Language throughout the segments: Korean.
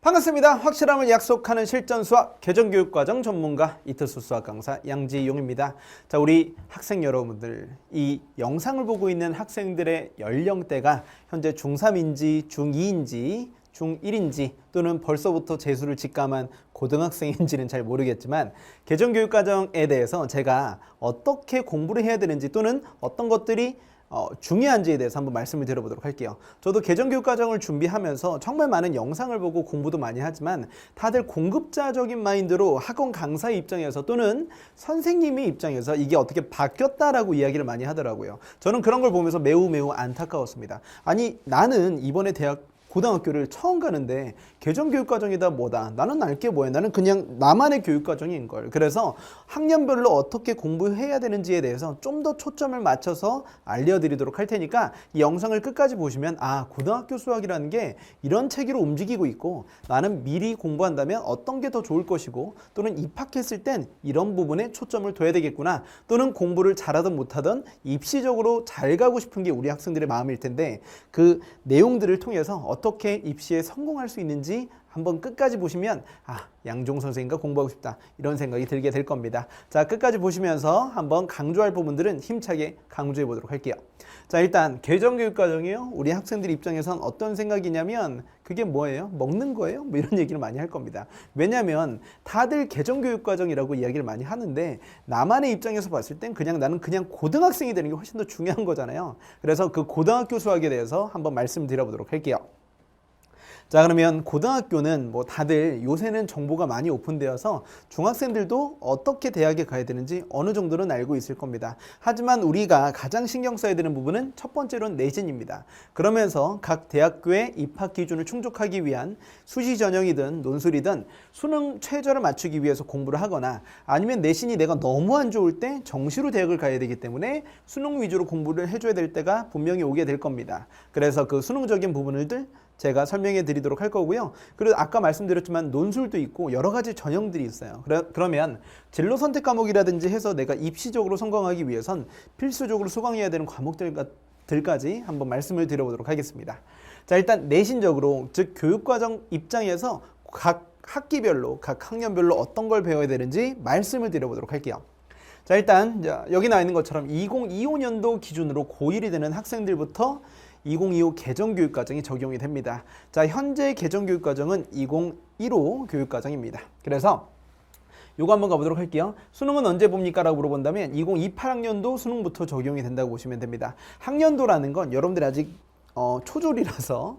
반갑습니다. 확실함을 약속하는 실전수학 개정교육과정 전문가 이특수 수학 강사 양지용입니다. 자, 우리 학생 여러분들, 이 영상을 보고 있는 학생들의 연령대가 현재 중3인지 중2인지 중1인지 또는 벌써부터 재수를 직감한 고등학생인지는 잘 모르겠지만 개정교육과정에 대해서 제가 어떻게 공부를 해야 되는지 또는 어떤 것들이 중요한지에 대해서 한번 말씀을 드려보도록 할게요. 저도 개정교육과정을 준비하면서 정말 많은 영상을 보고 공부도 많이 하지만 다들 공급자적인 마인드로 학원 강사의 입장에서 또는 선생님의 입장에서 이게 어떻게 바뀌었다라고 이야기를 많이 하더라고요. 저는 그런 걸 보면서 매우 안타까웠습니다. 아니, 나는 이번에 고등학교를 처음 가는데 개정교육과정이다 뭐다. 나는 알게 뭐야. 나는 그냥 나만의 교육과정인 걸. 그래서 학년별로 어떻게 공부해야 되는지에 대해서 좀 더 초점을 맞춰서 알려드리도록 할 테니까 이 영상을 끝까지 보시면 고등학교 수학이라는 게 이런 체계로 움직이고 있고 나는 미리 공부한다면 어떤 게 더 좋을 것이고 또는 입학했을 땐 이런 부분에 초점을 둬야 되겠구나. 또는 공부를 잘하든 못하든 입시적으로 잘 가고 싶은 게 우리 학생들의 마음일 텐데 그 내용들을 통해서 어떻게 입시에 성공할 수 있는지 한번 끝까지 보시면 양종 선생님과 공부하고 싶다 이런 생각이 들게 될 겁니다. 자, 끝까지 보시면서 한번 강조할 부분들은 힘차게 강조해 보도록 할게요. 자, 일단 개정교육과정이요, 우리 학생들 입장에선 어떤 생각이냐면 그게 뭐예요? 먹는 거예요? 뭐 이런 얘기를 많이 할 겁니다. 왜냐하면 다들 개정교육과정이라고 이야기를 많이 하는데 나만의 입장에서 봤을 땐 나는 그냥 고등학생이 되는 게 훨씬 더 중요한 거잖아요. 그래서 그 고등학교 수학에 대해서 한번 말씀드려보도록 할게요. 자, 그러면 고등학교는 뭐 다들 요새는 정보가 많이 오픈되어서 중학생들도 어떻게 대학에 가야 되는지 어느 정도는 알고 있을 겁니다. 하지만 우리가 가장 신경 써야 되는 부분은 첫 번째로는 내신입니다. 그러면서 각 대학교의 입학 기준을 충족하기 위한 수시 전형이든 논술이든 수능 최저를 맞추기 위해서 공부를 하거나 아니면 내신이 내가 너무 안 좋을 때 정시로 대학을 가야 되기 때문에 수능 위주로 공부를 해줘야 될 때가 분명히 오게 될 겁니다. 그래서 그 수능적인 부분들 제가 설명해 드리도록 할 거고요. 그리고 아까 말씀드렸지만 논술도 있고 여러 가지 전형들이 있어요. 그러면 진로 선택 과목이라든지 해서 내가 입시적으로 성공하기 위해선 필수적으로 수강해야 되는 과목들까지 한번 말씀을 드려보도록 하겠습니다. 자, 일단 내신적으로, 즉 교육과정 입장에서 각 학기별로, 각 학년별로 어떤 걸 배워야 되는지 말씀을 드려보도록 할게요. 자, 일단 여기 나와 있는 것처럼 2025년도 기준으로 고1이 되는 학생들부터 2025 개정교육과정이 적용이 됩니다. 자, 현재 개정교육과정은 2015 교육과정입니다. 그래서 요거 한번 가보도록 할게요. 수능은 언제 봅니까? 라고 물어본다면 2028학년도 수능부터 적용이 된다고 보시면 됩니다. 학년도라는 건 여러분들이 아직 초졸이라서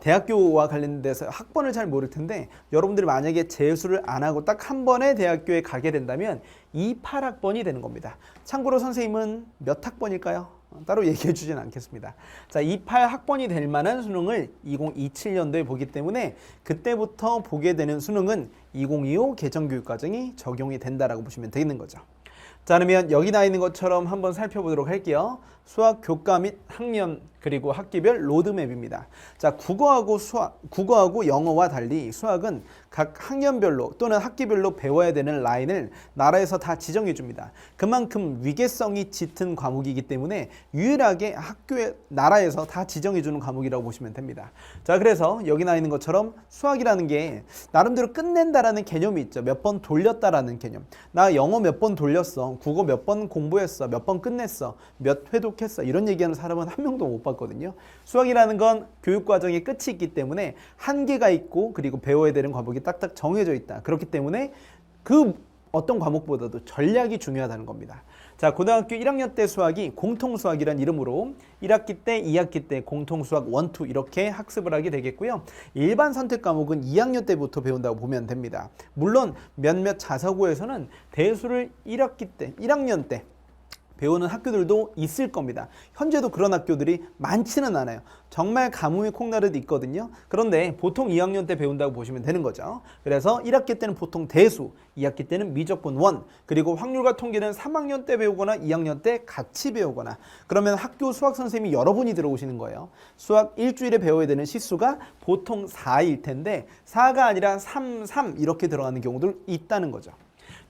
대학교와 관련돼서 학번을 잘 모를 텐데 여러분들이 만약에 재수를 안 하고 딱 한 번에 대학교에 가게 된다면 28학번이 되는 겁니다. 참고로 선생님은 몇 학번일까요? 따로 얘기해 주진 않겠습니다. 자, 28학번이 될 만한 수능을 2027년도에 보기 때문에 그때부터 보게 되는 수능은 2025 개정교육과정이 적용이 된다라고 보시면 되는 거죠. 자, 그러면 여기 나와 있는 것처럼 한번 살펴보도록 할게요. 수학 교과 및 학년 그리고 학기별 로드맵입니다. 자, 국어하고 영어와 달리 수학은 각 학년별로 또는 학기별로 배워야 되는 라인을 나라에서 다 지정해 줍니다. 그만큼 위계성이 짙은 과목이기 때문에 유일하게 나라에서 다 지정해 주는 과목이라고 보시면 됩니다. 자, 그래서 여기 나와 있는 것처럼 수학이라는 게 나름대로 끝낸다라는 개념이 있죠. 몇 번 돌렸다라는 개념. 나 영어 몇 번 돌렸어. 국어 몇 번 공부했어. 몇 번 끝냈어. 몇 회독했어. 이런 얘기하는 사람은 한 명도 못 봤거든요. 수학이라는 건 교육과정의 끝이 있기 때문에 한계가 있고 그리고 배워야 되는 과목이 딱딱 정해져 있다. 그렇기 때문에 그 어떤 과목보다도 전략이 중요하다는 겁니다. 자, 고등학교 1학년 때 수학이 공통수학이란 이름으로 1학기 때, 2학기 때 공통수학 1, 2 이렇게 학습을 하게 되겠고요. 일반 선택 과목은 2학년 때부터 배운다고 보면 됩니다. 물론 몇몇 자사고에서는 대수를 1학년 때 배우는 학교들도 있을 겁니다. 현재도 그런 학교들이 많지는 않아요. 정말 가뭄이 콩나듯 있거든요. 그런데 보통 2학년 때 배운다고 보시면 되는 거죠. 그래서 1학기 때는 보통 대수, 2학기 때는 미적분 1, 그리고 확률과 통계는 3학년 때 배우거나 2학년 때 같이 배우거나, 그러면 학교 수학 선생님이 여러 분이 들어오시는 거예요. 수학 일주일에 배워야 되는 시수가 보통 4일 텐데 4가 아니라 3 이렇게 들어가는 경우도 있다는 거죠.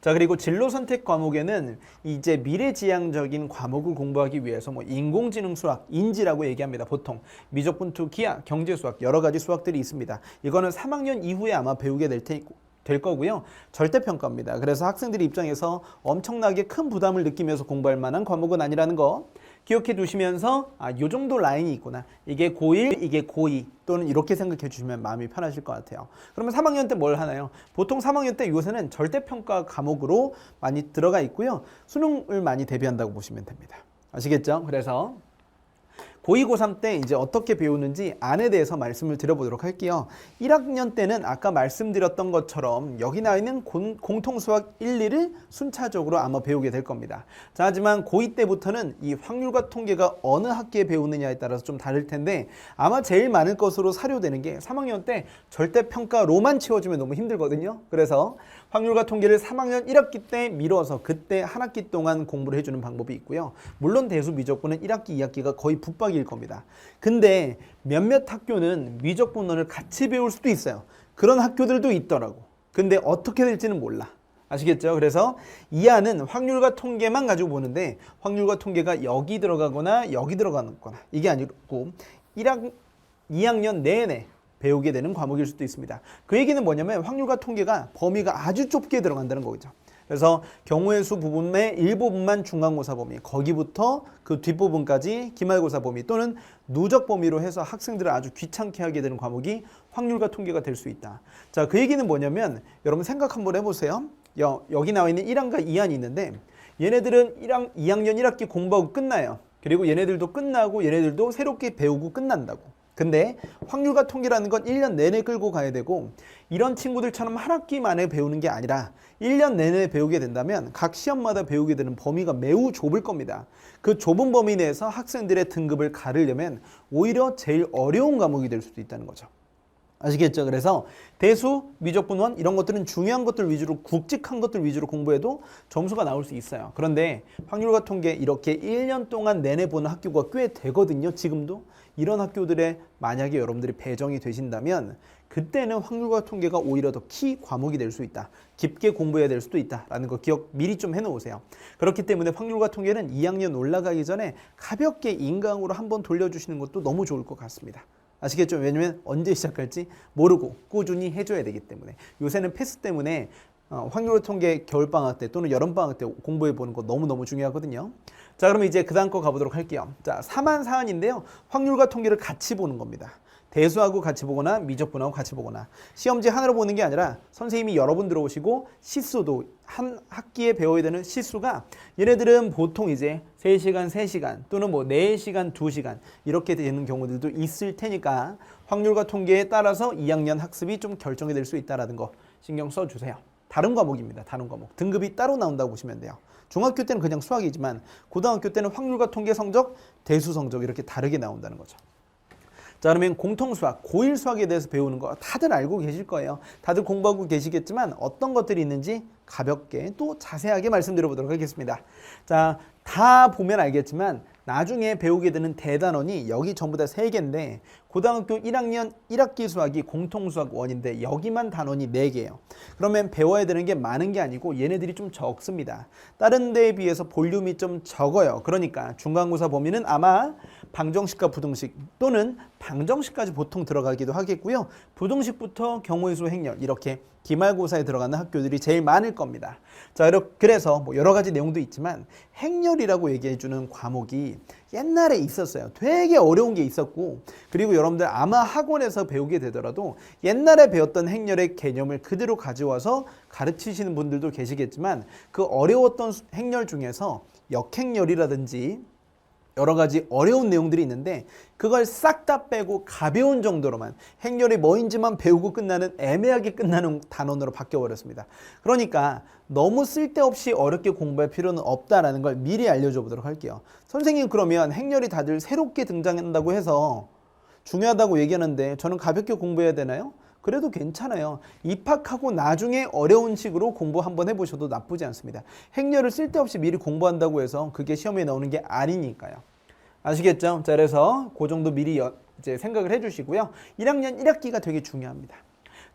자, 그리고 진로 선택 과목에는 이제 미래지향적인 과목을 공부하기 위해서 뭐 인공지능 수학, 인지라고 얘기합니다. 보통 미적분투, 기하, 경제수학 여러 가지 수학들이 있습니다. 이거는 3학년 이후에 아마 배우게 될 거고요. 절대평가입니다. 그래서 학생들 입장에서 엄청나게 큰 부담을 느끼면서 공부할 만한 과목은 아니라는 거 기억해 두시면서 요 정도 라인이 있구나. 이게 고1, 이게 고2 또는 이렇게 생각해 주시면 마음이 편하실 것 같아요. 그러면 3학년 때 뭘 하나요? 보통 3학년 때 요새는 절대평가 과목으로 많이 들어가 있고요. 수능을 많이 대비한다고 보시면 됩니다. 아시겠죠? 그래서 고2, 고3 때 이제 어떻게 배우는지 안에 대해서 말씀을 드려보도록 할게요. 1학년 때는 아까 말씀드렸던 것처럼 여기 나와 있는 공통수학 1, 2를 순차적으로 아마 배우게 될 겁니다. 자, 하지만 고2 때부터는 이 확률과 통계가 어느 학기에 배우느냐에 따라서 좀 다를 텐데 아마 제일 많을 것으로 사료되는 게 3학년 때 절대평가로만 채워주면 너무 힘들거든요. 그래서 확률과 통계를 3학년 1학기 때 미뤄서 그때 한 학기 동안 공부를 해주는 방법이 있고요. 물론 대수 미적분은 1학기, 2학기가 거의 붙박이일 겁니다. 근데 몇몇 학교는 미적분원을 같이 배울 수도 있어요. 그런 학교들도 있더라고. 근데 어떻게 될지는 몰라. 아시겠죠? 그래서 이하는 확률과 통계만 가지고 보는데 확률과 통계가 여기 들어가거나 여기 들어가거나 이게 아니고 2학년 내내 배우게 되는 과목일 수도 있습니다. 그 얘기는 뭐냐면 확률과 통계가 범위가 아주 좁게 들어간다는 거죠. 그래서 경우의 수 부분의 일부분만 중간고사 범위, 거기부터 그 뒷부분까지 기말고사 범위 또는 누적 범위로 해서 학생들을 아주 귀찮게 하게 되는 과목이 확률과 통계가 될 수 있다. 자, 그 얘기는 뭐냐면 여러분 생각 한번 해보세요. 여기 나와 있는 1항과 2항이 있는데 얘네들은 2학년 1학기 공부하고 끝나요. 그리고 얘네들도 끝나고 얘네들도 새롭게 배우고 끝난다고. 근데 확률과 통계라는 건 1년 내내 끌고 가야 되고 이런 친구들처럼 한 학기 만에 배우는 게 아니라 1년 내내 배우게 된다면 각 시험마다 배우게 되는 범위가 매우 좁을 겁니다. 그 좁은 범위 내에서 학생들의 등급을 가르려면 오히려 제일 어려운 과목이 될 수도 있다는 거죠. 아시겠죠? 그래서 대수, 미적분원 이런 것들은 중요한 것들 위주로 굵직한 것들 위주로 공부해도 점수가 나올 수 있어요. 그런데 확률과 통계 이렇게 1년 동안 내내 보는 학교가 꽤 되거든요. 지금도. 이런 학교들에 만약에 여러분들이 배정이 되신다면 그때는 확률과 통계가 오히려 더 키 과목이 될 수 있다. 깊게 공부해야 될 수도 있다라는 거 기억 미리 좀 해놓으세요. 그렇기 때문에 확률과 통계는 2학년 올라가기 전에 가볍게 인강으로 한번 돌려주시는 것도 너무 좋을 것 같습니다. 아시겠죠? 왜냐면 언제 시작할지 모르고 꾸준히 해줘야 되기 때문에 요새는 패스 때문에 확률과 통계 겨울방학 때 또는 여름방학 때 공부해보는 거 너무너무 중요하거든요. 자, 그럼 이제 그 다음 거 가보도록 할게요. 자, 4만 사안인데요. 확률과 통계를 같이 보는 겁니다. 대수하고 같이 보거나 미적분하고 같이 보거나 시험지 하나로 보는 게 아니라 선생님이 여러 분 들어오시고 시수도 한 학기에 배워야 되는 시수가 얘네들은 보통 이제 3시간, 3시간 또는 뭐 4시간, 2시간 이렇게 되는 경우들도 있을 테니까 확률과 통계에 따라서 2학년 학습이 좀 결정이 될 수 있다는 거 신경 써주세요. 다른 과목입니다. 다른 과목. 등급이 따로 나온다고 보시면 돼요. 중학교 때는 그냥 수학이지만 고등학교 때는 확률과 통계 성적, 대수 성적 이렇게 다르게 나온다는 거죠. 자, 그러면 공통수학, 고1 수학에 대해서 배우는 거 다들 알고 계실 거예요. 다들 공부하고 계시겠지만 어떤 것들이 있는지 가볍게 또 자세하게 말씀드려 보도록 하겠습니다. 자, 다 보면 알겠지만 나중에 배우게 되는 대단원이 여기 전부 다 3개인데 고등학교 1학년 1학기 수학이 공통수학 1인데 여기만 단원이 4개예요. 그러면 배워야 되는 게 많은 게 아니고 얘네들이 좀 적습니다. 다른 데에 비해서 볼륨이 좀 적어요. 그러니까 중간고사 범위는 아마 방정식과 부등식 또는 방정식까지 보통 들어가기도 하겠고요. 부등식부터 경우의 수 행렬 이렇게 기말고사에 들어가는 학교들이 제일 많을 겁니다. 자, 그래서 뭐 여러 가지 내용도 있지만 행렬이라고 얘기해주는 과목이 옛날에 있었어요. 되게 어려운 게 있었고 그리고 여러분들 아마 학원에서 배우게 되더라도 옛날에 배웠던 행렬의 개념을 그대로 가져와서 가르치시는 분들도 계시겠지만 그 어려웠던 행렬 중에서 역행렬이라든지 여러 가지 어려운 내용들이 있는데 그걸 싹 다 빼고 가벼운 정도로만 행렬이 뭐인지만 배우고 끝나는 애매하게 끝나는 단원으로 바뀌어버렸습니다. 그러니까 너무 쓸데없이 어렵게 공부할 필요는 없다라는 걸 미리 알려줘 보도록 할게요. 선생님 그러면 행렬이 다들 새롭게 등장한다고 해서 중요하다고 얘기하는데 저는 가볍게 공부해야 되나요? 그래도 괜찮아요. 입학하고 나중에 어려운 식으로 공부 한번 해보셔도 나쁘지 않습니다. 행렬을 쓸데없이 미리 공부한다고 해서 그게 시험에 나오는 게 아니니까요. 아시겠죠? 자, 그래서 그 정도 미리 이제 생각을 해주시고요. 1학년 1학기가 되게 중요합니다.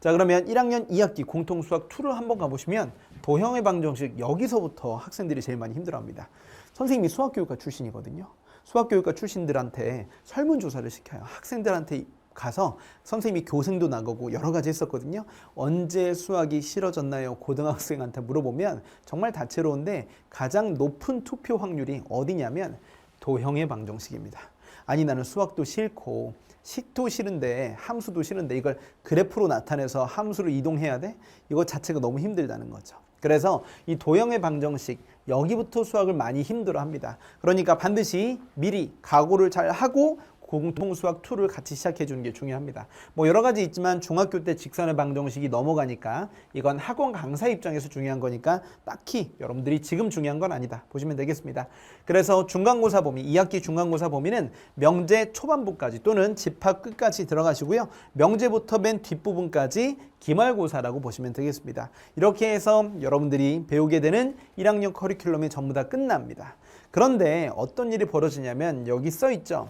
자, 그러면 1학년 2학기 공통수학 2를 한번 가보시면 도형의 방정식 여기서부터 학생들이 제일 많이 힘들어합니다. 선생님이 수학교육과 출신이거든요. 수학교육과 출신들한테 설문조사를 시켜요. 학생들한테 가서 선생님이 교생도 나가고 여러 가지 했었거든요. 언제 수학이 싫어졌나요? 고등학생한테 물어보면 정말 다채로운데 가장 높은 투표 확률이 어디냐면 도형의 방정식입니다. 아니 나는 수학도 싫고 식도 싫은데 함수도 싫은데 이걸 그래프로 나타내서 함수를 이동해야 돼? 이거 자체가 너무 힘들다는 거죠. 그래서 이 도형의 방정식 여기부터 수학을 많이 힘들어합니다. 그러니까 반드시 미리 각오를 잘 하고 공통수학 2를 같이 시작해 주는 게 중요합니다. 뭐 여러 가지 있지만 중학교 때 직선의 방정식이 넘어가니까 이건 학원 강사 입장에서 중요한 거니까 딱히 여러분들이 지금 중요한 건 아니다 보시면 되겠습니다. 그래서 중간고사 범위, 2학기 중간고사 범위는 명제 초반부까지 또는 집합 끝까지 들어가시고요. 명제부터 맨 뒷부분까지 기말고사라고 보시면 되겠습니다. 이렇게 해서 여러분들이 배우게 되는 1학년 커리큘럼이 전부 다 끝납니다. 그런데 어떤 일이 벌어지냐면 여기 써 있죠.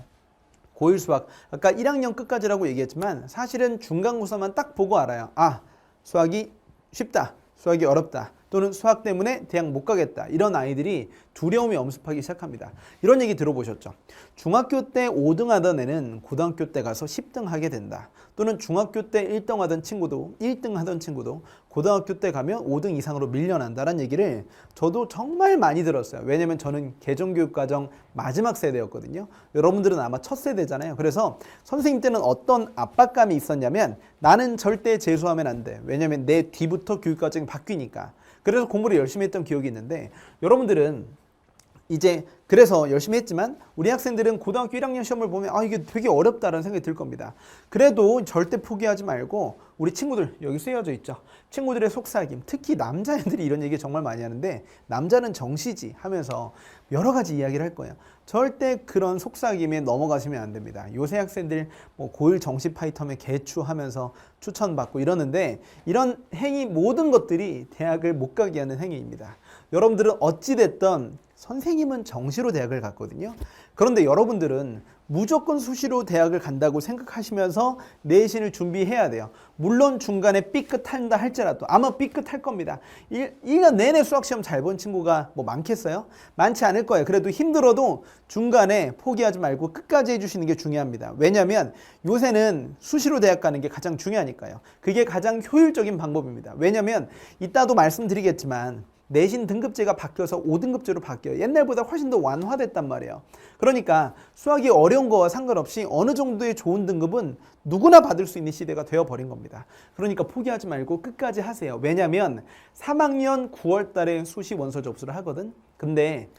고1 수학, 아까 1학년 끝까지라고 얘기했지만 사실은 중간고사만 딱 보고 알아요. 아, 수학이 쉽다, 수학이 어렵다, 또는 수학 때문에 대학 못 가겠다. 이런 아이들이 두려움이 엄습하기 시작합니다. 이런 얘기 들어보셨죠? 중학교 때 5등 하던 애는 고등학교 때 가서 10등 하게 된다. 또는 중학교 때 1등 하던 친구도 1등 하던 친구도 고등학교 때 가면 5등 이상으로 밀려난다는 얘기를 저도 정말 많이 들었어요. 왜냐면 저는 개정교육과정 마지막 세대였거든요. 여러분들은 아마 첫 세대잖아요. 그래서 선생님 때는 어떤 압박감이 있었냐면 나는 절대 재수하면 안 돼. 왜냐면 내 뒤부터 교육과정이 바뀌니까. 그래서 공부를 열심히 했던 기억이 있는데 여러분들은 이제 그래서 열심히 했지만 우리 학생들은 고등학교 1학년 시험을 보면 아 이게 되게 어렵다라는 생각이 들 겁니다. 그래도 절대 포기하지 말고 우리 친구들 여기 쓰여져 있죠. 친구들의 속삭임, 특히 남자애들이 이런 얘기 정말 많이 하는데 남자는 정시지 하면서 여러 가지 이야기를 할 거예요. 절대 그런 속삭임에 넘어가시면 안 됩니다. 요새 학생들 뭐 고1 정시 파이텀에 개추하면서 추천받고 이러는데 이런 행위 모든 것들이 대학을 못 가게 하는 행위입니다. 여러분들은 어찌됐든 선생님은 정시로 대학을 갔거든요. 그런데 여러분들은 무조건 수시로 대학을 간다고 생각하시면서 내신을 준비해야 돼요. 물론 중간에 삐끗한다 할지라도 아마 삐끗할 겁니다. 1년 내내 수학시험 잘 본 친구가 뭐 많겠어요? 많지 않을 거예요. 그래도 힘들어도 중간에 포기하지 말고 끝까지 해주시는 게 중요합니다. 왜냐하면 요새는 수시로 대학 가는 게 가장 중요하니까요. 그게 가장 효율적인 방법입니다. 왜냐하면 이따도 말씀드리겠지만 내신 등급제가 바뀌어서 5등급제로 바뀌어요. 옛날보다 훨씬 더 완화됐단 말이에요. 그러니까 수학이 어려운 거와 상관없이 어느 정도의 좋은 등급은 누구나 받을 수 있는 시대가 되어버린 겁니다. 그러니까 포기하지 말고 끝까지 하세요. 왜냐하면 3학년 9월 달에 수시 원서 접수를 하거든. 근데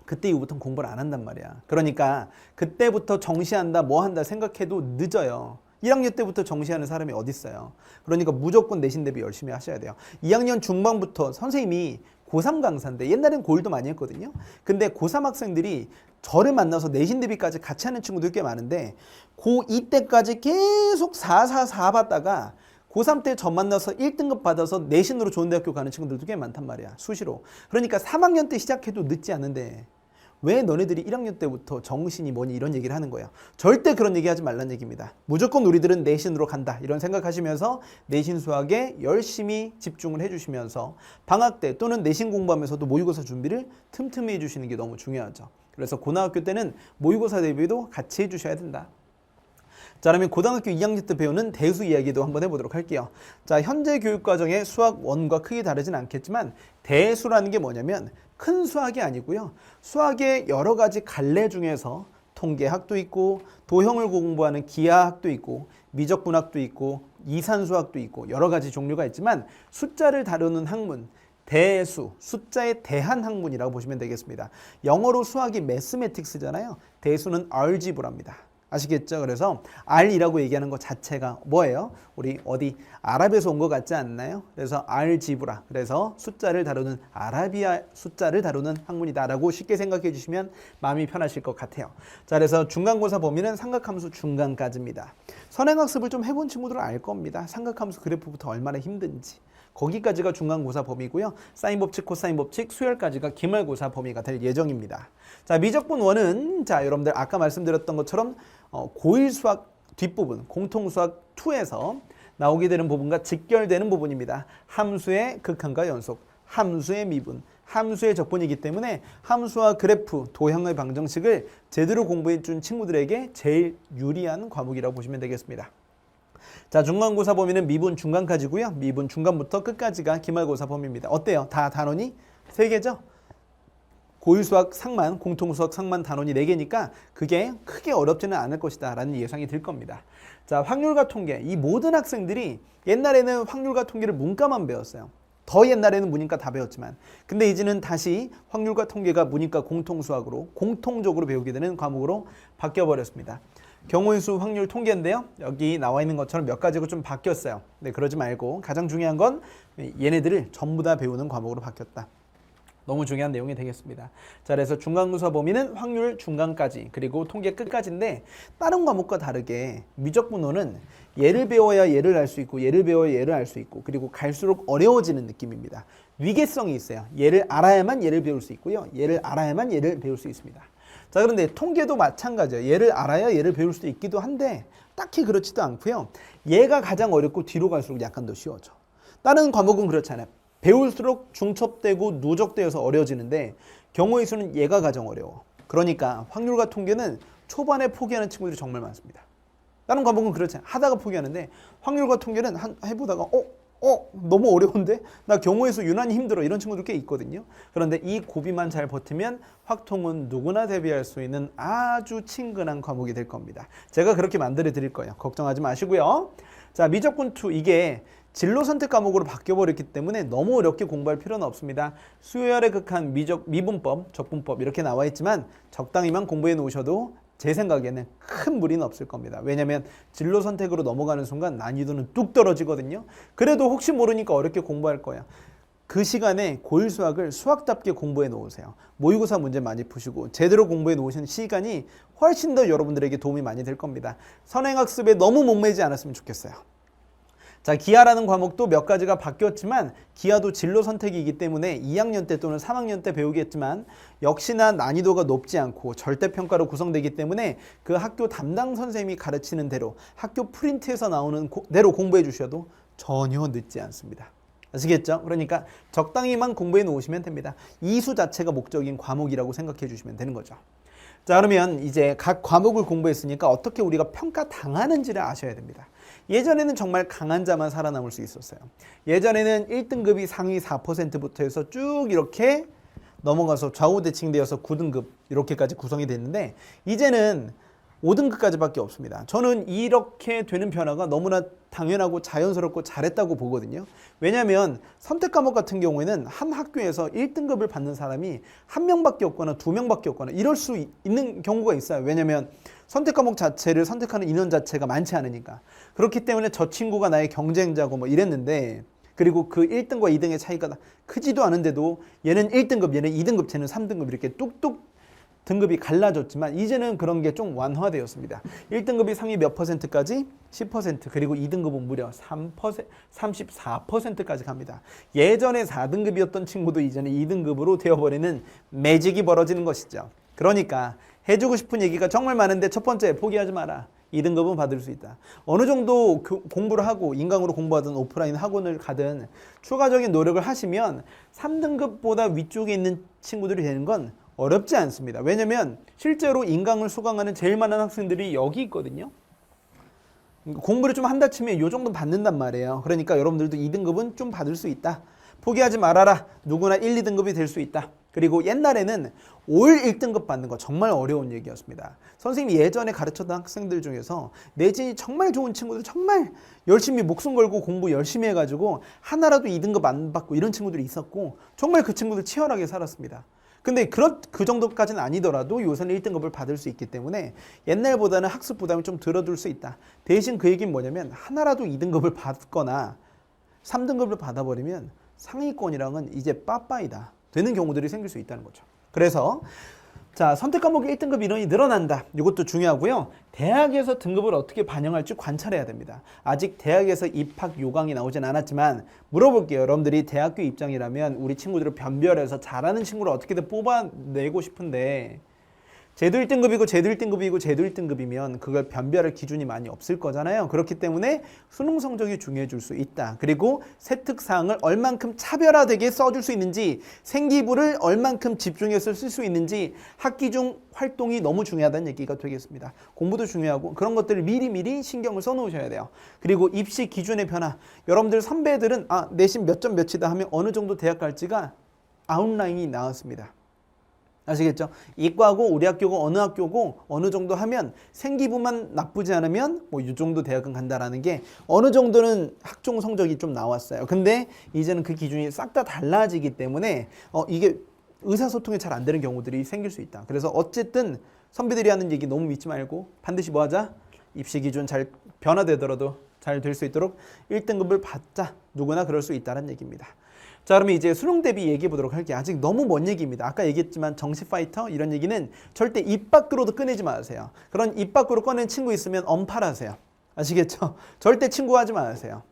그때 이후부터는 공부를 안 한단 말이야. 그러니까 그때부터 정시한다 뭐 한다 생각해도 늦어요. 1학년 때부터 정시하는 사람이 어디 있어요. 그러니까 무조건 내신 대비 열심히 하셔야 돼요. 2학년 중반부터 선생님이 고3 강사인데 옛날엔 고1도 많이 했거든요. 근데 고3 학생들이 저를 만나서 내신 대비까지 같이 하는 친구들 꽤 많은데 고2 때까지 계속 444 받다가 고3 때 저 만나서 1등급 받아서 내신으로 좋은 대학교 가는 친구들도 꽤 많단 말이야. 수시로. 그러니까 3학년 때 시작해도 늦지 않은데 왜 너네들이 1학년 때부터 정신이 뭐니 이런 얘기를 하는 거예요. 절대 그런 얘기 하지 말란 얘기입니다. 무조건 우리들은 내신으로 간다 이런 생각하시면서 내신 수학에 열심히 집중을 해주시면서 방학 때 또는 내신 공부하면서도 모의고사 준비를 틈틈이 해주시는 게 너무 중요하죠. 그래서 고등학교 때는 모의고사 대비도 같이 해주셔야 된다. 자, 그러면 고등학교 2학년 때 배우는 대수 이야기도 한번 해보도록 할게요. 자, 현재 교육과정의 수학 1과 크게 다르진 않겠지만 대수라는 게 뭐냐면 큰 수학이 아니고요. 수학의 여러 가지 갈래 중에서 통계학도 있고 도형을 공부하는 기하학도 있고 미적분학도 있고 이산수학도 있고 여러 가지 종류가 있지만 숫자를 다루는 학문 대수, 숫자에 대한 학문이라고 보시면 되겠습니다. 영어로 수학이 매스매틱스잖아요. 대수는 알지브라입니다. 아시겠죠? 그래서 R이라고 얘기하는 것 자체가 뭐예요? 우리 어디 아랍에서 온 것 같지 않나요? 그래서 알지브라. 그래서 숫자를 다루는 아라비아 숫자를 다루는 학문이다라고 쉽게 생각해 주시면 마음이 편하실 것 같아요. 자, 그래서 중간고사 범위는 삼각함수 중간까지입니다. 선행학습을 좀 해본 친구들은 알 겁니다. 삼각함수 그래프부터 얼마나 힘든지. 거기까지가 중간고사 범위고요. 사인 법칙, 코사인 법칙, 수열까지가 기말고사 범위가 될 예정입니다. 자, 미적분 1은 자, 여러분들 아까 말씀드렸던 것처럼 고1 수학 뒷부분 공통수학 2에서 나오게 되는 부분과 직결되는 부분입니다. 함수의 극한과 연속, 함수의 미분, 함수의 적분이기 때문에 함수와 그래프, 도형의 방정식을 제대로 공부해 준 친구들에게 제일 유리한 과목이라고 보시면 되겠습니다. 자, 중간고사 범위는 미분 중간까지고요. 미분 중간부터 끝까지가 기말고사 범위입니다. 어때요? 다 단원이 3개죠? 고유수학 상만, 공통수학 상만 단원이 4개니까 그게 크게 어렵지는 않을 것이다 라는 예상이 들 겁니다. 자, 확률과 통계. 이 모든 학생들이 옛날에는 확률과 통계를 문과만 배웠어요. 더 옛날에는 문이과 다 배웠지만, 근데 이제는 다시 확률과 통계가 문이과 공통수학으로 공통적으로 배우게 되는 과목으로 바뀌어버렸습니다. 경우의 수, 확률, 통계인데요. 여기 나와 있는 것처럼 몇 가지가 좀 바뀌었어요. 네, 그러지 말고 가장 중요한 건 얘네들을 전부 다 배우는 과목으로 바뀌었다. 너무 중요한 내용이 되겠습니다. 자, 그래서 중간고사 범위는 확률 중간까지 그리고 통계 끝까지인데, 다른 과목과 다르게 미적분호는 얘를 배워야 얘를 알 수 있고 얘를 배워야 얘를 알 수 있고, 그리고 갈수록 어려워지는 느낌입니다. 위계성이 있어요. 얘를 알아야만 얘를 배울 수 있고요. 얘를 알아야만 얘를 배울 수 있습니다. 자, 그런데 통계도 마찬가지예요. 얘를 알아야 얘를 배울 수도 있기도 한데 딱히 그렇지도 않고요. 얘가 가장 어렵고 뒤로 갈수록 약간 더 쉬워져. 다른 과목은 그렇잖아요. 배울수록 중첩되고 누적되어서 어려워지는데 경우의 수는 얘가 가장 어려워. 그러니까 확률과 통계는 초반에 포기하는 친구들이 정말 많습니다. 다른 과목은 그렇지 않아요. 하다가 포기하는데 확률과 통계는 해보다가 너무 어려운데? 나 경우의 수 유난히 힘들어. 이런 친구들 꽤 있거든요. 그런데 이 고비만 잘 버티면 확통은 누구나 대비할 수 있는 아주 친근한 과목이 될 겁니다. 제가 그렇게 만들어 드릴 거예요. 걱정하지 마시고요. 자, 미적분2 이게 진로 선택 과목으로 바뀌어버렸기 때문에 너무 어렵게 공부할 필요는 없습니다. 수열의 극한, 미분법, 적분법 이렇게 나와 있지만 적당히만 공부해 놓으셔도 제 생각에는 큰 무리는 없을 겁니다. 왜냐하면 진로 선택으로 넘어가는 순간 난이도는 뚝 떨어지거든요. 그래도 혹시 모르니까 어렵게 공부할 거야. 그 시간에 고일수학을 수학답게 공부해 놓으세요. 모의고사 문제 많이 푸시고 제대로 공부해 놓으시는 시간이 훨씬 더 여러분들에게 도움이 많이 될 겁니다. 선행학습에 너무 목매지 않았으면 좋겠어요. 자, 기하라는 과목도 몇 가지가 바뀌었지만 기하도 진로 선택이기 때문에 2학년 때 또는 3학년 때 배우겠지만 역시나 난이도가 높지 않고 절대평가로 구성되기 때문에 그 학교 담당 선생님이 가르치는 대로 학교 프린트에서 나오는 대로 공부해 주셔도 전혀 늦지 않습니다. 아시겠죠? 그러니까 적당히만 공부해 놓으시면 됩니다. 이수 자체가 목적인 과목이라고 생각해 주시면 되는 거죠. 자, 그러면 이제 각 과목을 공부했으니까 어떻게 우리가 평가당하는지를 아셔야 됩니다. 예전에는 정말 강한 자만 살아남을 수 있었어요. 예전에는 1등급이 상위 4%부터 해서 쭉 이렇게 넘어가서 좌우대칭되어서 9등급 이렇게까지 구성이 됐는데 이제는 5등급까지밖에 없습니다. 저는 이렇게 되는 변화가 너무나 당연하고 자연스럽고 잘했다고 보거든요. 왜냐하면 선택 과목 같은 경우에는 한 학교에서 1등급을 받는 사람이 1명밖에 없거나 2명밖에 없거나 이럴 수 있는 경우가 있어요. 왜냐하면 선택 과목 자체를 선택하는 인원 자체가 많지 않으니까. 그렇기 때문에 저 친구가 나의 경쟁자고 뭐 이랬는데, 그리고 그 1등과 2등의 차이가 크지도 않은데도 얘는 1등급, 얘는 2등급, 쟤는 3등급 이렇게 뚝뚝 등급이 갈라졌지만 이제는 그런 게 좀 완화되었습니다. 1등급이 상위 몇 %까지? 10%, 그리고 2등급은 무려 34%까지 갑니다. 예전에 4등급이었던 친구도 이제는 2등급으로 되어버리는 매직이 벌어지는 것이죠. 그러니까 해주고 싶은 얘기가 정말 많은데 첫 번째, 포기하지 마라. 2등급은 받을 수 있다. 어느 정도 공부를 하고 인강으로 공부하든 오프라인 학원을 가든 추가적인 노력을 하시면 3등급보다 위쪽에 있는 친구들이 되는 건 어렵지 않습니다. 왜냐면 실제로 인강을 수강하는 제일 많은 학생들이 여기 있거든요. 공부를 좀 한다 치면 이 정도 받는단 말이에요. 그러니까 여러분들도 2등급은 좀 받을 수 있다. 포기하지 말아라. 누구나 1, 2등급이 될 수 있다. 그리고 옛날에는 올 1등급 받는 거 정말 어려운 얘기였습니다. 선생님이 예전에 가르쳤던 학생들 중에서 내신이 정말 좋은 친구들, 정말 열심히 목숨 걸고 공부 열심히 해가지고 하나라도 2등급 안 받고 이런 친구들이 있었고 정말 그 친구들 치열하게 살았습니다. 근데 그 정도까지는 아니더라도 요새는 1등급을 받을 수 있기 때문에 옛날보다는 학습 부담이 좀 줄어들 수 있다. 대신 그 얘기는 뭐냐면 하나라도 2등급을 받거나 3등급을 받아버리면 상위권이랑은 이제 빠빠이다 되는 경우들이 생길 수 있다는 거죠. 그래서 자, 선택 과목의 1등급 인원이 늘어난다. 이것도 중요하고요. 대학에서 등급을 어떻게 반영할지 관찰해야 됩니다. 아직 대학에서 입학 요강이 나오진 않았지만 물어볼게요. 여러분들이 대학교 입장이라면 우리 친구들을 변별해서 잘하는 친구를 어떻게든 뽑아내고 싶은데 쟤도 1등급이고 쟤도 1등급이고 쟤도 1등급이면 그걸 변별할 기준이 많이 없을 거잖아요. 그렇기 때문에 수능 성적이 중요해질 수 있다. 그리고 세특사항을 얼만큼 차별화되게 써줄 수 있는지, 생기부를 얼만큼 집중해서 쓸 수 있는지, 학기 중 활동이 너무 중요하다는 얘기가 되겠습니다. 공부도 중요하고 그런 것들을 미리미리 신경을 써놓으셔야 돼요. 그리고 입시 기준의 변화. 여러분들 선배들은 내신 몇 점 몇이다 하면 어느 정도 대학 갈지가 아웃라인이 나왔습니다. 아시겠죠? 이과고 우리 학교고 어느 학교고 어느 정도 하면 생기부만 나쁘지 않으면 뭐 이 정도 대학은 간다라는 게 어느 정도는 학종 성적이 좀 나왔어요. 근데 이제는 그 기준이 싹 다 달라지기 때문에 이게 의사소통이 잘 안 되는 경우들이 생길 수 있다. 그래서 어쨌든 선배들이 하는 얘기 너무 믿지 말고 반드시 뭐 하자? 입시 기준 잘 변화되더라도 잘 될 수 있도록 1등급을 받자. 누구나 그럴 수 있다는 얘기입니다. 자, 그러면 이제 수능 대비 얘기해 보도록 할게요. 아직 너무 먼 얘기입니다. 아까 얘기했지만 정시 파이터 이런 얘기는 절대 입 밖으로도 꺼내지 마세요. 그런 입 밖으로 꺼낸 친구 있으면 언팔하세요. 아시겠죠? 절대 친구하지 마세요.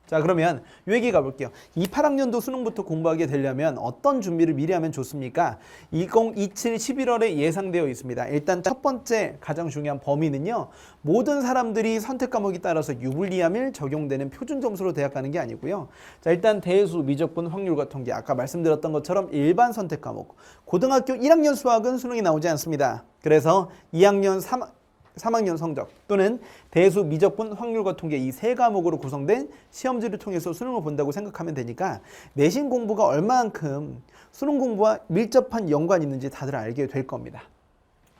자, 그러면 이 얘기 가볼게요. 28학년도 수능부터 공부하게 되려면 어떤 준비를 미리 하면 좋습니까? 2027 11월에 예상되어 있습니다. 일단 첫 번째 가장 중요한 범위는요. 모든 사람들이 선택 과목에 따라서 유불리함을 적용되는 표준 점수로 대학 가는 게 아니고요. 자, 일단 대수, 미적분, 확률과 통계. 아까 말씀드렸던 것처럼 일반 선택 과목. 고등학교 1학년 수학은 수능이 나오지 않습니다. 그래서 2학년 3학년 성적 또는 대수, 미적분, 확률과 통계 이 세 과목으로 구성된 시험지를 통해서 수능을 본다고 생각하면 되니까 내신 공부가 얼마만큼 수능 공부와 밀접한 연관이 있는지 다들 알게 될 겁니다.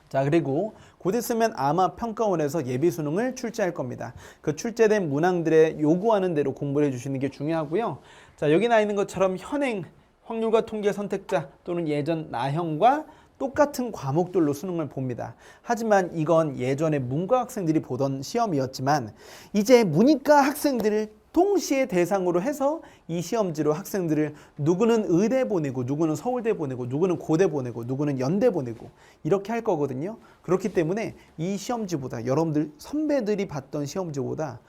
자, 그리고 곧 있으면 아마 평가원에서 예비 수능을 출제할 겁니다. 그 출제된 문항들의 요구하는 대로 공부를 해주시는 게 중요하고요. 자, 여기 나와 있는 것처럼 현행 확률과 통계 선택자 또는 예전 나형과 똑같은 과목들로 수능을 봅니다. 하지만 이건 예전에 문과 학생들이 보던 시험이었지만 이제 문이과 학생들을 동시에 대상으로 해서 이 시험지로 학생들을 누구는 의대 보내고 누구는 서울대 보내고 누구는 고대 보내고 누구는 연대 보내고 이렇게 할 거거든요. 그렇기 때문에 이 시험지보다 여러분들 선배들이 봤던 시험지보다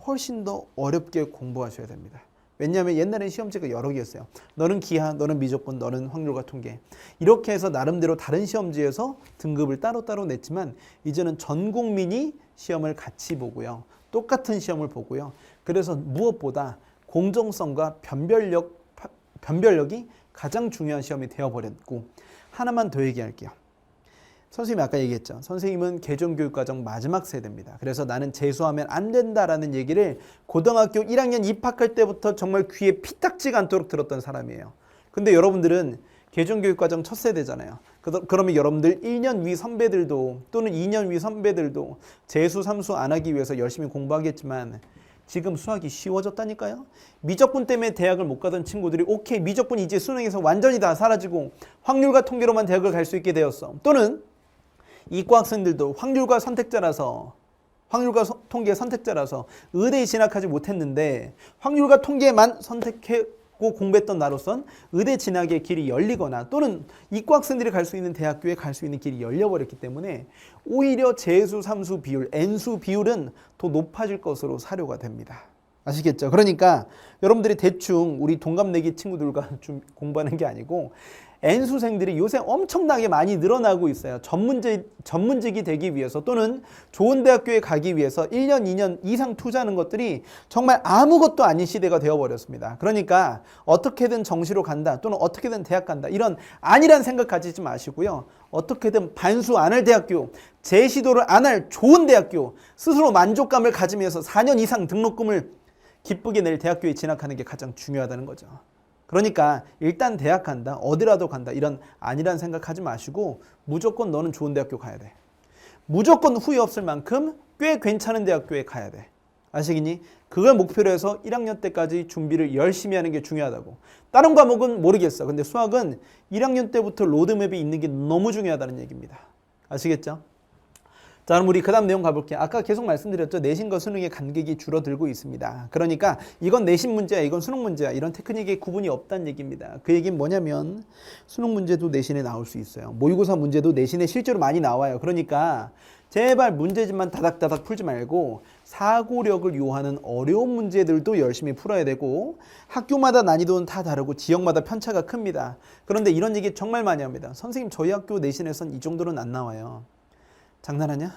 훨씬 더 어렵게 공부하셔야 됩니다. 왜냐하면 옛날엔 시험지가 여러 개였어요. 너는 기하, 너는 미적분, 너는 확률과 통계. 이렇게 해서 나름대로 다른 시험지에서 등급을 따로따로 냈지만 이제는 전 국민이 시험을 같이 보고요. 똑같은 시험을 보고요. 그래서 무엇보다 공정성과 변별력이 가장 중요한 시험이 되어버렸고 하나만 더 얘기할게요. 선생님이 아까 얘기했죠. 선생님은 개정교육과정 마지막 세대입니다. 그래서 나는 재수하면 안 된다라는 얘기를 고등학교 1학년 입학할 때부터 정말 귀에 피딱지가 않도록 들었던 사람이에요. 근데 여러분들은 개정교육과정 첫 세대잖아요. 그러면 여러분들 1년 위 선배들도 또는 2년 위 선배들도 재수, 삼수 안 하기 위해서 열심히 공부하겠지만 지금 수학이 쉬워졌다니까요. 미적분 때문에 대학을 못 가던 친구들이 오케이 미적분 이제 수능에서 완전히 다 사라지고 확률과 통계로만 대학을 갈 수 있게 되었어. 또는 이과 학생들도 확률과 통계 선택자라서 의대에 진학하지 못했는데 확률과 통계만 선택하고 공부했던 나로선 의대 진학의 길이 열리거나 또는 이과 학생들이 갈 수 있는 대학교에 갈 수 있는 길이 열려버렸기 때문에 오히려 재수, 삼수 비율, N수 비율은 더 높아질 것으로 사료가 됩니다. 아시겠죠? 그러니까 여러분들이 대충 우리 동갑내기 친구들과 좀 공부하는 게 아니고 N수생들이 요새 엄청나게 많이 늘어나고 있어요. 전문직이 되기 위해서 또는 좋은 대학교에 가기 위해서 1년, 2년 이상 투자하는 것들이 정말 아무것도 아닌 시대가 되어버렸습니다. 그러니까 어떻게든 정시로 간다 또는 어떻게든 대학 간다 이런 아니란 생각 가지지 마시고요. 어떻게든 반수 안 할 대학교, 재시도를 안 할 좋은 대학교, 스스로 만족감을 가지면서 4년 이상 등록금을 기쁘게 낼 대학교에 진학하는 게 가장 중요하다는 거죠. 그러니까 일단 대학 간다, 어디라도 간다 이런 아니란 생각하지 마시고 무조건 너는 좋은 대학교 가야 돼. 무조건 후회 없을 만큼 꽤 괜찮은 대학교에 가야 돼. 아시겠니? 그걸 목표로 해서 1학년 때까지 준비를 열심히 하는 게 중요하다고. 다른 과목은 모르겠어. 근데 수학은 1학년 때부터 로드맵이 있는 게 너무 중요하다는 얘기입니다. 아시겠죠? 자, 그럼 우리 그 다음 내용 가볼게요. 아까 계속 말씀드렸죠. 내신과 수능의 간격이 줄어들고 있습니다. 그러니까 이건 내신 문제야, 이건 수능 문제야. 이런 테크닉의 구분이 없다는 얘기입니다. 그 얘기는 뭐냐면 수능 문제도 내신에 나올 수 있어요. 모의고사 문제도 내신에 실제로 많이 나와요. 그러니까 제발 문제집만 다닥다닥 풀지 말고 사고력을 요하는 어려운 문제들도 열심히 풀어야 되고 학교마다 난이도는 다 다르고 지역마다 편차가 큽니다. 그런데 이런 얘기 정말 많이 합니다. 선생님 저희 학교 내신에선 이 정도는 안 나와요. 장난하냐?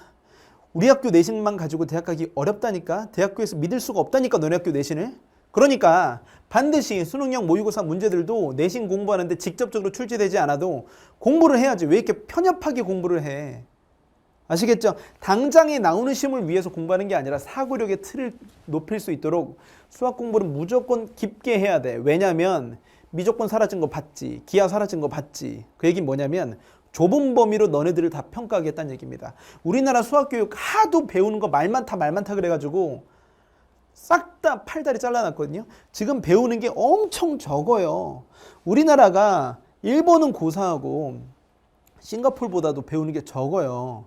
우리 학교 내신만 가지고 대학 가기 어렵다니까? 대학교에서 믿을 수가 없다니까 너네 학교 내신을? 그러니까 반드시 수능형 모의고사 문제들도 내신 공부하는데 직접적으로 출제되지 않아도 공부를 해야지. 왜 이렇게 편협하게 공부를 해? 아시겠죠? 당장에 나오는 시험을 위해서 공부하는 게 아니라 사고력의 틀을 높일 수 있도록 수학 공부는 무조건 깊게 해야 돼. 왜냐면 미적분 사라진 거 봤지. 기하 사라진 거 봤지. 그 얘기는 뭐냐면 좁은 범위로 너네들을 다 평가하겠다는 얘기입니다. 우리나라 수학교육 하도 배우는 거 말 많다 그래가지고 싹 다 팔다리 잘라놨거든요. 지금 배우는 게 엄청 적어요. 우리나라가 일본은 고사하고 싱가포르보다도 배우는 게 적어요.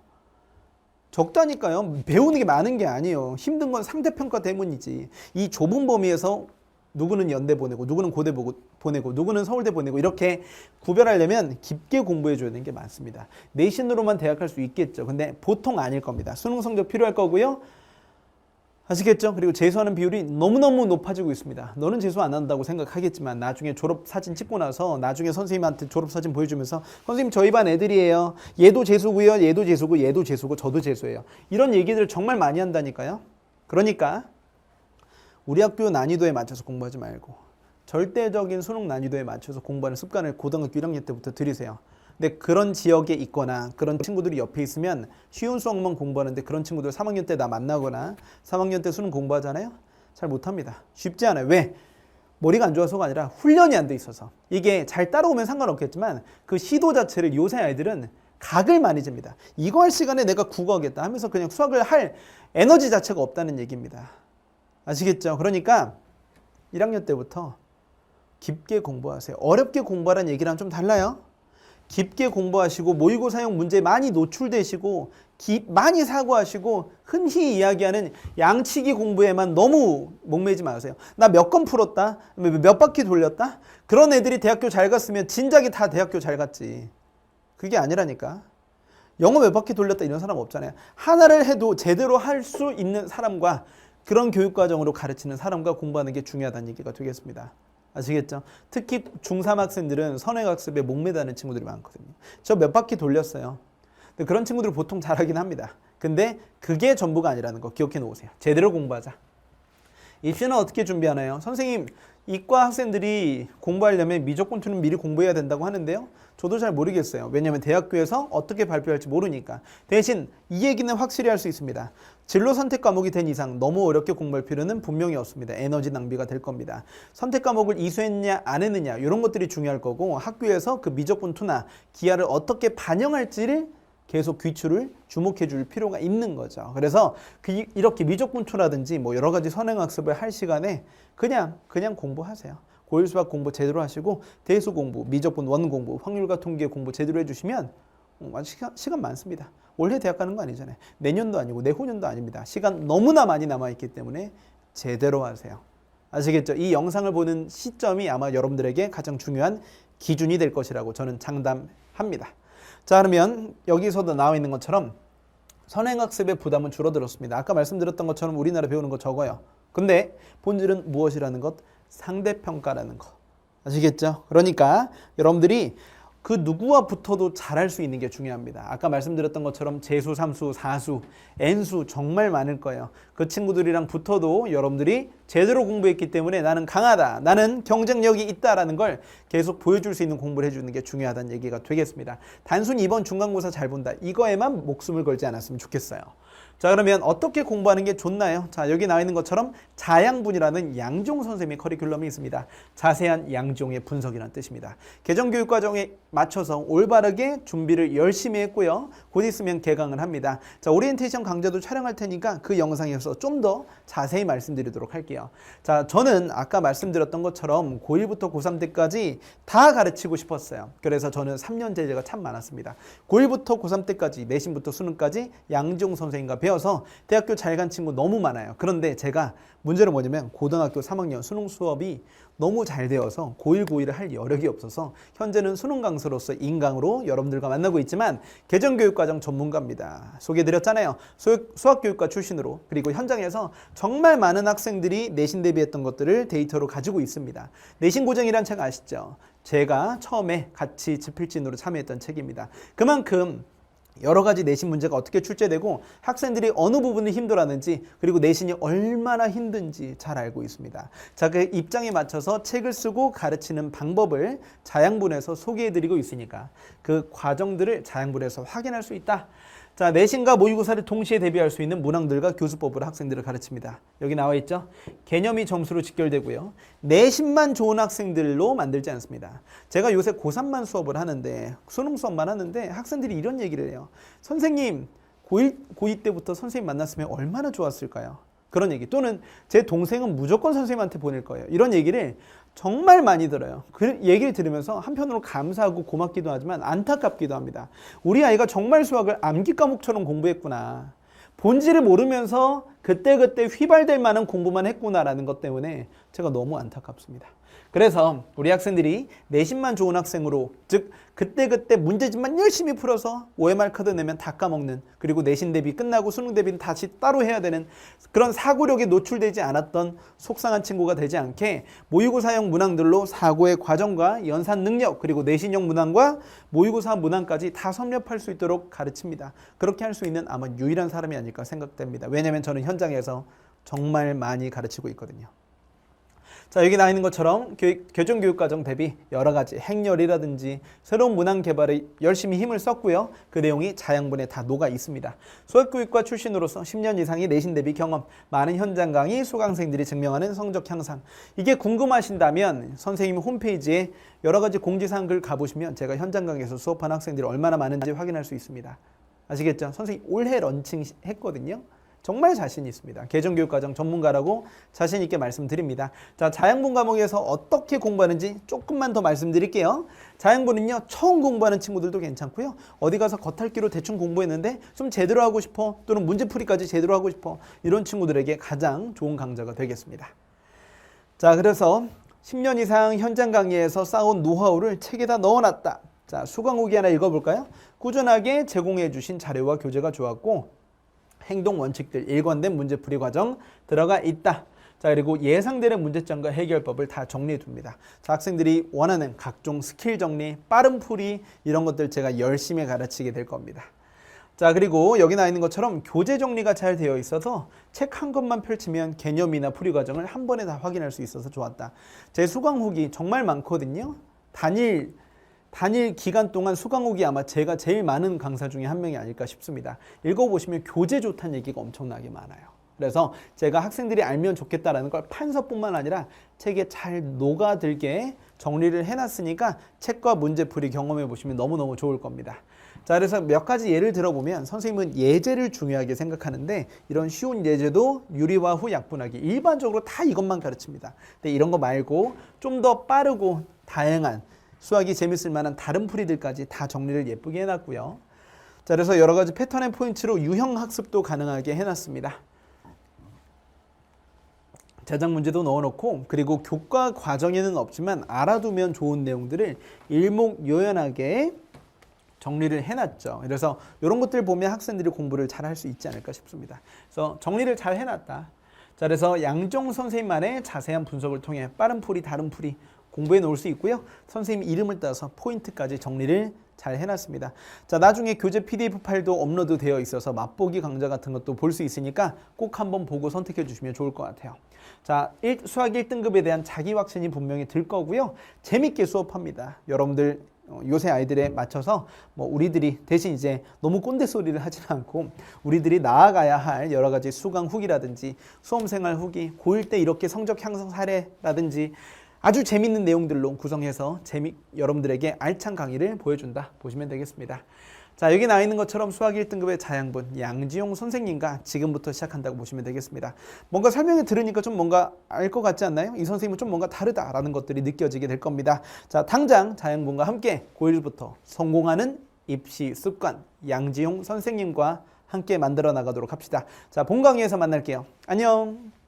적다니까요. 배우는 게 많은 게 아니에요. 힘든 건 상대평가 때문이지. 이 좁은 범위에서 누구는 연대 보내고 누구는 고대 보내고 누구는 서울대 보내고 이렇게 구별하려면 깊게 공부해 줘야 되는 게 많습니다. 내신으로만 대학 갈 수 있겠죠. 근데 보통 아닐 겁니다. 수능 성적 필요할 거고요. 아시겠죠? 그리고 재수하는 비율이 너무너무 높아지고 있습니다. 너는 재수 안 한다고 생각하겠지만 나중에 졸업사진 찍고 나서 나중에 선생님한테 졸업사진 보여주면서 선생님 저희 반 애들이에요. 얘도 재수고요. 얘도 재수고 얘도 재수고 저도 재수예요. 이런 얘기들 정말 많이 한다니까요. 그러니까 우리 학교 난이도에 맞춰서 공부하지 말고 절대적인 수능 난이도에 맞춰서 공부하는 습관을 고등학교 1학년 때부터 들이세요. 근데 그런 지역에 있거나 그런 친구들이 옆에 있으면 쉬운 수학만 공부하는데 그런 친구들 3학년 때 나 만나거나 3학년 때 수능 공부하잖아요. 잘 못합니다. 쉽지 않아요. 왜? 머리가 안 좋아서가 아니라 훈련이 안 돼 있어서. 이게 잘 따라오면 상관없겠지만 그 시도 자체를 요새 아이들은 각을 많이 잽니다. 이거 할 시간에 내가 국어 하겠다 하면서 그냥 수학을 할 에너지 자체가 없다는 얘기입니다. 아시겠죠? 그러니까 1학년 때부터 깊게 공부하세요. 어렵게 공부하라는 얘기랑 좀 달라요. 깊게 공부하시고 모의고사형 문제에 많이 노출되시고 많이 사고하시고 흔히 이야기하는 양치기 공부에만 너무 목매지 마세요. 나 몇 건 풀었다? 몇 바퀴 돌렸다? 그런 애들이 대학교 잘 갔으면 진작에 다 대학교 잘 갔지. 그게 아니라니까. 영어 몇 바퀴 돌렸다 이런 사람 없잖아요. 하나를 해도 제대로 할 수 있는 사람과 그런 교육과정으로 가르치는 사람과 공부하는 게 중요하다는 얘기가 되겠습니다. 아시겠죠? 특히 중3 학생들은 선행학습에 목매다는 친구들이 많거든요. 저 몇 바퀴 돌렸어요. 근데 그런 친구들은 보통 잘하긴 합니다. 근데 그게 전부가 아니라는 거 기억해 놓으세요. 제대로 공부하자. 입시는 어떻게 준비하나요? 선생님, 이과 학생들이 공부하려면 미적분투는 미리 공부해야 된다고 하는데요. 저도 잘 모르겠어요. 왜냐하면 대학교에서 어떻게 발표할지 모르니까. 대신 이 얘기는 확실히 할 수 있습니다. 진로 선택 과목이 된 이상 너무 어렵게 공부할 필요는 분명히 없습니다. 에너지 낭비가 될 겁니다. 선택 과목을 이수했냐 안 했느냐 이런 것들이 중요할 거고 학교에서 그 미적분투나 기하를 어떻게 반영할지를 계속 귀추를 주목해 줄 필요가 있는 거죠. 그래서 이렇게 미적분투라든지 뭐 여러 가지 선행학습을 할 시간에 그냥 공부하세요. 고일 수학 공부 제대로 하시고 대수 공부, 미적분 원 공부, 확률과 통계 공부 제대로 해주시면 시간 많습니다. 올해 대학 가는 거 아니잖아요. 내년도 아니고 내후년도 아닙니다. 시간 너무나 많이 남아있기 때문에 제대로 하세요. 아시겠죠? 이 영상을 보는 시점이 아마 여러분들에게 가장 중요한 기준이 될 것이라고 저는 장담합니다. 자, 그러면 여기서도 나와 있는 것처럼 선행학습의 부담은 줄어들었습니다. 아까 말씀드렸던 것처럼 우리나라 배우는 거 적어요. 근데 본질은 무엇이라는 것? 상대평가라는 거. 아시겠죠? 그러니까 여러분들이 그 누구와 붙어도 잘할 수 있는 게 중요합니다. 아까 말씀드렸던 것처럼 재수, 삼수, 사수, N수 정말 많을 거예요. 그 친구들이랑 붙어도 여러분들이 제대로 공부했기 때문에 나는 강하다, 나는 경쟁력이 있다라는 걸 계속 보여줄 수 있는 공부를 해주는 게 중요하다는 얘기가 되겠습니다. 단순히 이번 중간고사 잘 본다, 이거에만 목숨을 걸지 않았으면 좋겠어요. 자, 그러면 어떻게 공부하는 게 좋나요? 자, 여기 나와 있는 것처럼 자양분이라는 양종 선생님의 커리큘럼이 있습니다. 자세한 양종의 분석이라는 뜻입니다. 개정교육과정에 맞춰서 올바르게 준비를 열심히 했고요. 곧 있으면 개강을 합니다. 자, 오리엔테이션 강좌도 촬영할 테니까 그 영상에서 좀 더 자세히 말씀드리도록 할게요. 자, 저는 아까 말씀드렸던 것처럼 고1부터 고3 때까지 다 가르치고 싶었어요. 그래서 저는 3년 제자가 참 많았습니다. 고1부터 고3 때까지 내신부터 수능까지 양종 선생님과 배웠습니다. 되어서 대학교 잘 간 친구 너무 많아요. 그런데 제가 문제는 뭐냐면 고등학교 3학년 수능 수업이 너무 잘 되어서 고1, 고2를 할 여력이 없어서 현재는 수능 강사로서 인강으로 여러분들과 만나고 있지만 개정교육과정 전문가입니다. 소개해드렸잖아요. 수학교육과 출신으로, 그리고 현장에서 정말 많은 학생들이 내신 대비했던 것들을 데이터로 가지고 있습니다. 내신고정이란 책 아시죠? 제가 처음에 같이 집필진으로 참여했던 책입니다. 그만큼 여러 가지 내신 문제가 어떻게 출제되고 학생들이 어느 부분을 힘들어하는지, 그리고 내신이 얼마나 힘든지 잘 알고 있습니다. 자, 그 입장에 맞춰서 책을 쓰고 가르치는 방법을 자양분해서 소개해드리고 있으니까 그 과정들을 자양분해서 확인할 수 있다. 자, 내신과 모의고사를 동시에 대비할 수 있는 문항들과 교수법으로 학생들을 가르칩니다. 여기 나와 있죠? 개념이 점수로 직결되고요. 내신만 좋은 학생들로 만들지 않습니다. 제가 요새 고3만 수업을 하는데, 수능 수업만 하는데 학생들이 이런 얘기를 해요. 선생님, 고1 때부터 선생님 만났으면 얼마나 좋았을까요? 그런 얘기. 또는 제 동생은 무조건 선생님한테 보낼 거예요. 이런 얘기를 정말 많이 들어요. 그 얘기를 들으면서 한편으로 감사하고 고맙기도 하지만 안타깝기도 합니다. 우리 아이가 정말 수학을 암기 과목처럼 공부했구나. 본질을 모르면서 그때그때 휘발될 만한 공부만 했구나라는 것 때문에 제가 너무 안타깝습니다. 그래서 우리 학생들이 내신만 좋은 학생으로, 즉 그때그때 문제집만 열심히 풀어서 OMR 카드 내면 다 까먹는, 그리고 내신 대비 끝나고 수능 대비는 다시 따로 해야 되는 그런 사고력에 노출되지 않았던 속상한 친구가 되지 않게 모의고사형 문항들로 사고의 과정과 연산 능력, 그리고 내신형 문항과 모의고사 문항까지 다 섭렵할 수 있도록 가르칩니다. 그렇게 할 수 있는 아마 유일한 사람이 아닐까 생각됩니다. 왜냐하면 저는 현장에서 정말 많이 가르치고 있거든요. 자, 여기 나와 있는 것처럼 교정교육과정 대비 여러 가지 행렬이라든지 새로운 문항 개발에 열심히 힘을 썼고요. 그 내용이 자양분에 다 녹아 있습니다. 수학교육과 출신으로서 10년 이상의 내신 대비 경험, 많은 현장 강의, 수강생들이 증명하는 성적 향상. 이게 궁금하신다면 선생님 홈페이지에 여러 가지 공지사항을 가보시면 제가 현장 강의에서 수업한 학생들이 얼마나 많은지 확인할 수 있습니다. 아시겠죠? 선생님 올해 런칭 했거든요. 정말 자신 있습니다. 개정교육과정 전문가라고 자신 있게 말씀드립니다. 자, 자양분 과목에서 어떻게 공부하는지 조금만 더 말씀드릴게요. 자양분은요, 처음 공부하는 친구들도 괜찮고요. 어디 가서 겉핥기로 대충 공부했는데 좀 제대로 하고 싶어, 또는 문제풀이까지 제대로 하고 싶어, 이런 친구들에게 가장 좋은 강좌가 되겠습니다. 자, 그래서 10년 이상 현장 강의에서 쌓아온 노하우를 책에다 넣어놨다. 자, 수강 후기 하나 읽어볼까요? 꾸준하게 제공해 주신 자료와 교재가 좋았고 행동 원칙들, 일관된 문제풀이 과정 들어가 있다. 자, 그리고 예상되는 문제점과 해결법을 다 정리해 둡니다. 자, 학생들이 원하는 각종 스킬 정리, 빠른 풀이, 이런 것들 제가 열심히 가르치게 될 겁니다. 자, 그리고 여기 나와 있는 것처럼 교재 정리가 잘 되어 있어서 책 한 권만 펼치면 개념이나 풀이 과정을 한 번에 다 확인할 수 있어서 좋았다. 제 수강 후기 정말 많거든요. 단일 기간 동안 수강 후기 아마 제가 제일 많은 강사 중에 한 명이 아닐까 싶습니다. 읽어보시면 교재 좋다는 얘기가 엄청나게 많아요. 그래서 제가 학생들이 알면 좋겠다라는 걸 판서뿐만 아니라 책에 잘 녹아들게 정리를 해놨으니까 책과 문제풀이 경험해 보시면 너무너무 좋을 겁니다. 자, 그래서 몇 가지 예를 들어보면 선생님은 예제를 중요하게 생각하는데 이런 쉬운 예제도 유리와 후 약분하기 일반적으로 다 이것만 가르칩니다. 근데 이런 거 말고 좀 더 빠르고 다양한 수학이 재밌을 만한 다른 풀이들까지 다 정리를 예쁘게 해놨고요. 자, 그래서 여러 가지 패턴 앤 포인트로 유형 학습도 가능하게 해놨습니다. 자작 문제도 넣어놓고, 그리고 교과 과정에는 없지만 알아두면 좋은 내용들을 일목요연하게 정리를 해놨죠. 그래서 이런 것들 보면 학생들이 공부를 잘 할 수 있지 않을까 싶습니다. 그래서 정리를 잘 해놨다. 자, 그래서 양정 선생님만의 자세한 분석을 통해 빠른 풀이, 다른 풀이 공부해 놓을 수 있고요. 선생님 이름을 따서 포인트까지 정리를 잘 해놨습니다. 자, 나중에 교재 PDF 파일도 업로드 되어 있어서 맛보기 강좌 같은 것도 볼 수 있으니까 꼭 한번 보고 선택해 주시면 좋을 것 같아요. 자, 수학 1등급에 대한 자기 확신이 분명히 들 거고요. 재밌게 수업합니다. 여러분들 요새 아이들에 맞춰서 우리들이 대신 이제 너무 꼰대 소리를 하지는 않고 우리들이 나아가야 할 여러 가지 수강 후기라든지 수험생활 후기, 고1 때 이렇게 성적 향상 사례라든지 아주 재밌는 내용들로 구성해서 여러분들에게 알찬 강의를 보여준다 보시면 되겠습니다. 자, 여기 나와 있는 것처럼 수학 1등급의 자양분 양지용 선생님과 지금부터 시작한다고 보시면 되겠습니다. 뭔가 설명을 들으니까 좀 뭔가 알 것 같지 않나요? 이 선생님은 좀 뭔가 다르다라는 것들이 느껴지게 될 겁니다. 자, 당장 자양분과 함께 고1부터 성공하는 입시 습관 양지용 선생님과 함께 만들어 나가도록 합시다. 자, 본 강의에서 만날게요. 안녕.